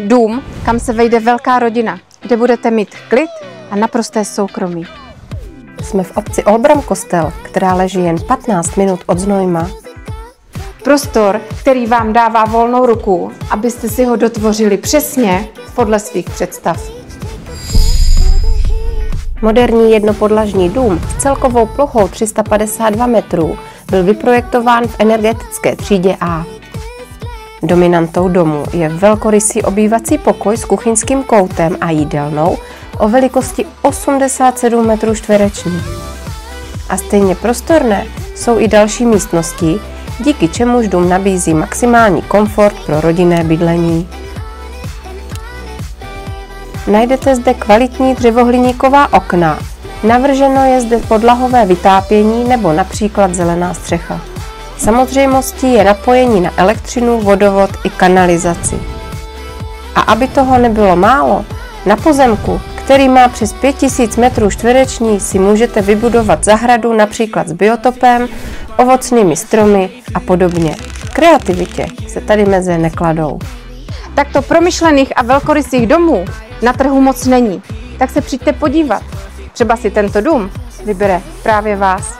dům, kam se vejde velká rodina, kde budete mít klid a naprosté soukromí. Jsme v obci Olbram Kostel, která leží jen 15 minut od Znojma. Prostor, který vám dává volnou ruku, abyste si ho dotvořili přesně podle svých představ. Moderní jednopodlažní dům s celkovou plochou 352 metrů byl vyprojektován v energetické třídě A. Dominantou domu je velkorysý obývací pokoj s kuchyňským koutem a jídelnou o velikosti 87 metrů čtverečních. A stejně prostorné jsou i další místnosti, díky čemuž dům nabízí maximální komfort pro rodinné bydlení. Najdete zde kvalitní dřevohliníková okna, navrženo je zde podlahové vytápění nebo například zelená střecha. Samozřejmostí je napojení na elektřinu, vodovod i kanalizaci. A aby toho nebylo málo, na pozemku, který má přes 5000 m2, si můžete vybudovat zahradu například s biotopem, ovocnými stromy a podobně. Kreativitě se tady meze nekladou. Takto promyšlených a velkorysých domů na trhu moc není, tak se přijďte podívat. Třeba si tento dům vybere právě vás.